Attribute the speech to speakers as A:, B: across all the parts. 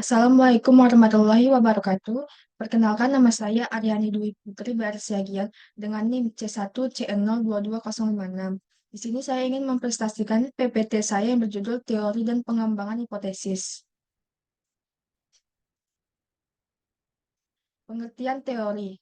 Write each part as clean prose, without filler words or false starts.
A: Assalamualaikum warahmatullahi wabarakatuh. Perkenalkan nama saya Aryani Dwi Putri Barsiagian dengan NIM C1CN022056. Di sini saya ingin mempresentasikan PPT saya yang berjudul Teori dan Pengembangan Hipotesis. Pengertian teori.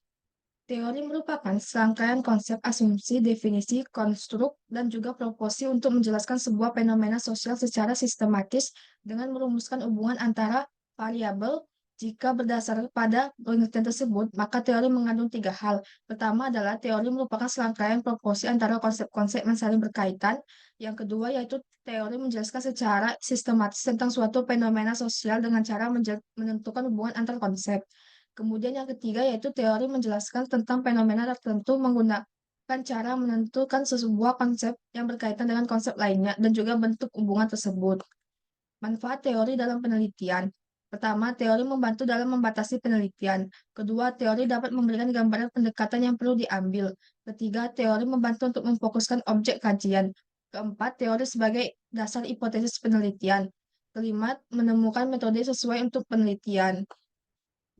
A: Teori merupakan serangkaian konsep, asumsi, definisi, konstruk, dan juga proposi untuk menjelaskan sebuah fenomena sosial secara sistematis dengan merumuskan hubungan antara variabel. Jika berdasar pada pengertian tersebut, maka teori mengandung tiga hal. Pertama adalah teori merupakan serangkaian proposi antara konsep-konsep yang saling berkaitan. Yang kedua yaitu teori menjelaskan secara sistematis tentang suatu fenomena sosial dengan cara menentukan hubungan antar konsep. Kemudian yang ketiga yaitu teori menjelaskan tentang fenomena tertentu menggunakan cara menentukan sebuah konsep yang berkaitan dengan konsep lainnya dan juga bentuk hubungan tersebut. Manfaat teori dalam penelitian. Pertama, teori membantu dalam membatasi penelitian. Kedua, teori dapat memberikan gambaran pendekatan yang perlu diambil. Ketiga, teori membantu untuk memfokuskan objek kajian. Keempat, teori sebagai dasar hipotesis penelitian. Kelima, menemukan metode sesuai untuk penelitian.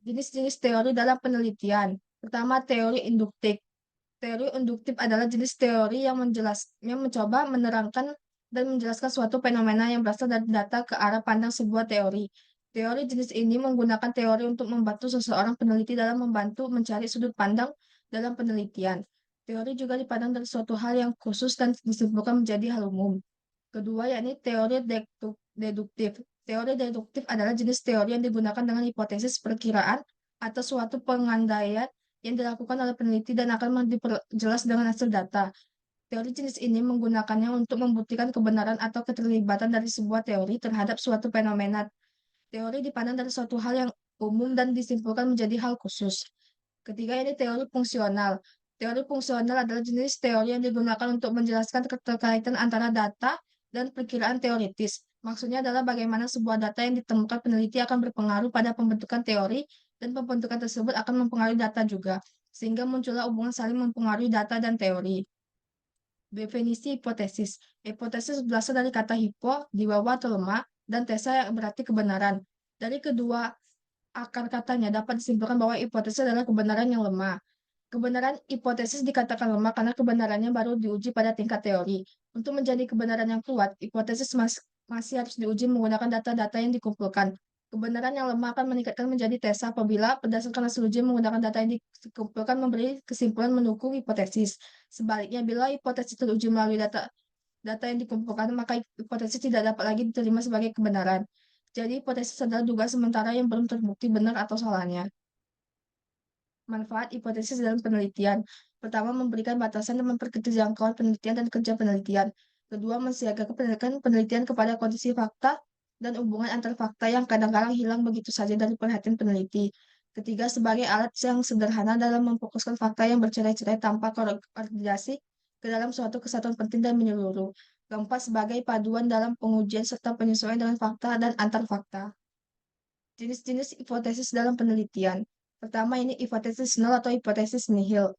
A: Jenis-jenis teori dalam penelitian. Pertama, teori induktif. Teori induktif adalah jenis teori yang mencoba menerangkan dan menjelaskan suatu fenomena yang berasal dari data ke arah pandang sebuah teori. Teori jenis ini menggunakan teori untuk membantu seseorang peneliti dalam membantu mencari sudut pandang dalam penelitian. Teori juga dipandang dari suatu hal yang khusus dan disimpulkan menjadi hal umum. Kedua, yakni teori deduktif. Teori deduktif adalah jenis teori yang digunakan dengan hipotesis perkiraan atau suatu pengandaian yang dilakukan oleh peneliti dan akan diperjelas dengan hasil data. Teori jenis ini menggunakannya untuk membuktikan kebenaran atau keterlibatan dari sebuah teori terhadap suatu fenomena. Teori dipandang dari suatu hal yang umum dan disimpulkan menjadi hal khusus. Ketiga, ini teori fungsional. Teori fungsional adalah jenis teori yang digunakan untuk menjelaskan keterkaitan antara data dan perkiraan teoritis. Maksudnya adalah bagaimana sebuah data yang ditemukan peneliti akan berpengaruh pada pembentukan teori, dan pembentukan tersebut akan mempengaruhi data juga, sehingga muncullah hubungan saling mempengaruhi data dan teori. Definisi hipotesis. Hipotesis berasal dari kata hipo, di bawah atau lemah, dan tesa yang berarti kebenaran. Dari kedua akar katanya dapat disimpulkan bahwa hipotesis adalah kebenaran yang lemah. Kebenaran hipotesis dikatakan lemah karena kebenarannya baru diuji pada tingkat teori. Untuk menjadi kebenaran yang kuat, hipotesis masih harus diuji menggunakan data-data yang dikumpulkan. Kebenaran yang lemah akan meningkatkan menjadi tesa apabila berdasarkan hasil uji menggunakan data yang dikumpulkan memberi kesimpulan mendukung hipotesis. Sebaliknya, bila hipotesis teruji melalui data yang dikumpulkan, maka hipotesis tidak dapat lagi diterima sebagai kebenaran. Jadi, hipotesis adalah dugaan sementara yang belum terbukti benar atau salahnya. Manfaat hipotesis dalam penelitian. Pertama, memberikan batasan dan memperkecil jangkauan penelitian dan kerja penelitian. Kedua, mensiagakan penelitian kepada kondisi fakta dan hubungan antar fakta yang kadang-kadang hilang begitu saja dari perhatian peneliti. Ketiga, sebagai alat yang sederhana dalam memfokuskan fakta yang bercerai-cerai tanpa koordinasi ke dalam suatu kesatuan penting dan menyeluruh. Keempat, sebagai paduan dalam pengujian serta penyesuaian dengan fakta dan antar fakta. Jenis-jenis hipotesis dalam penelitian. Pertama, ini hipotesis nol atau hipotesis nihil,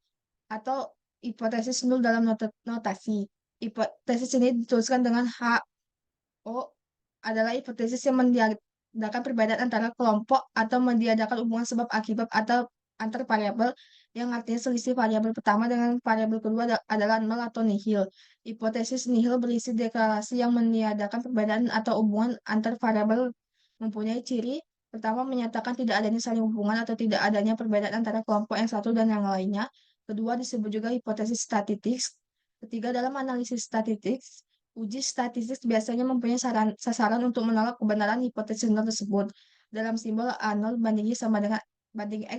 A: atau hipotesis nol dalam notasi. Hipotesis ini dituliskan dengan HO, adalah hipotesis yang meniadakan perbedaan antara kelompok atau meniadakan hubungan sebab akibat atau antar variabel, yang artinya selisih variabel pertama dengan variabel kedua adalah nol atau nihil. Hipotesis nihil berisi deklarasi yang meniadakan perbedaan atau hubungan antar variabel, mempunyai ciri pertama menyatakan tidak adanya saling hubungan atau tidak adanya perbedaan antara kelompok yang satu dan yang lainnya. Kedua disebut juga hipotesis statistik. Ketiga, dalam analisis statistik, uji statistik biasanya mempunyai sasaran untuk menolak kebenaran hipotesis nol tersebut dalam simbol A0 banding X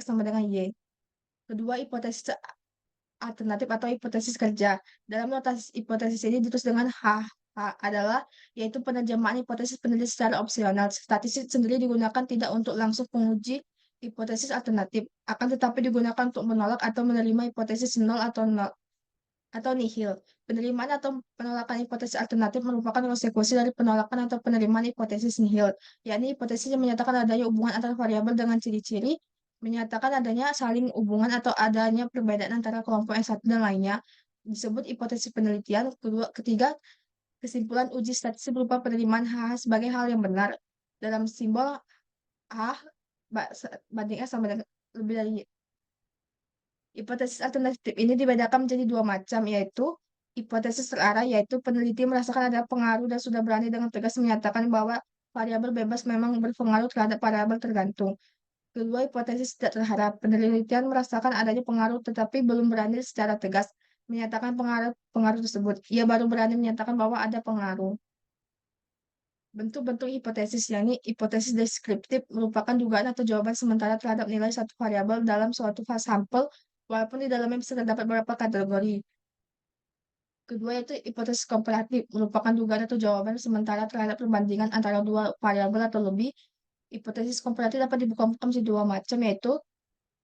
A: sama dengan Y. Kedua, hipotesis alternatif atau hipotesis kerja. Dalam notasi hipotesis ini ditulis dengan H adalah yaitu penerjemahan hipotesis peneliti secara opsional. Statistik sendiri digunakan tidak untuk langsung menguji hipotesis alternatif, akan tetapi digunakan untuk menolak atau menerima hipotesis nol atau nihil. Penerimaan atau penolakan hipotesis alternatif merupakan konsekuensi dari penolakan atau penerimaan hipotesis nihil, yakni hipotesis yang menyatakan adanya hubungan antara variabel dengan ciri-ciri, menyatakan adanya saling hubungan atau adanya perbedaan antara kelompok yang satu dan lainnya, disebut hipotesis penelitian. Ketiga, kesimpulan uji statistik berupa penerimaan hal sebagai hal yang benar dalam simbol A banding A sama dengan lebih dari Y. Hipotesis alternatif ini dibedakan menjadi dua macam, yaitu hipotesis terarah, yaitu peneliti merasakan ada pengaruh dan sudah berani dengan tegas menyatakan bahwa variabel bebas memang berpengaruh terhadap variabel tergantung. Kedua, hipotesis tidak terharap. Penelitian merasakan adanya pengaruh tetapi belum berani secara tegas menyatakan pengaruh tersebut. Ia baru berani menyatakan bahwa ada pengaruh. Bentuk-bentuk hipotesis, yakni hipotesis deskriptif, merupakan dugaan atau jawaban sementara terhadap nilai satu variabel dalam suatu sampel, walaupun di dalamnya bisa terdapat beberapa kategori. Kedua, yaitu hipotesis komparatif, merupakan dugaan atau jawaban sementara terhadap perbandingan antara dua variabel atau lebih. Hipotesis komparatif dapat dikelompokkan menjadi dua macam, yaitu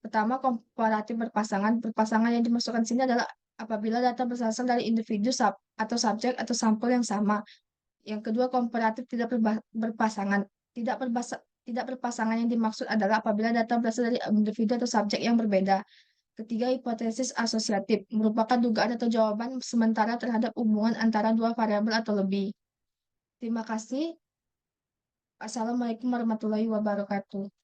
A: pertama, komparatif berpasangan. Berpasangan yang dimasukkan sini adalah apabila data berasal dari individu atau subjek atau sampel yang sama. Yang kedua, komparatif tidak berpasangan. Tidak berpasangan yang dimaksud adalah apabila data berasal dari individu atau subjek yang berbeda. Ketiga, hipotesis asosiatif merupakan dugaan atau jawaban sementara terhadap hubungan antara dua variabel atau lebih. Terima kasih. Assalamualaikum warahmatullahi wabarakatuh.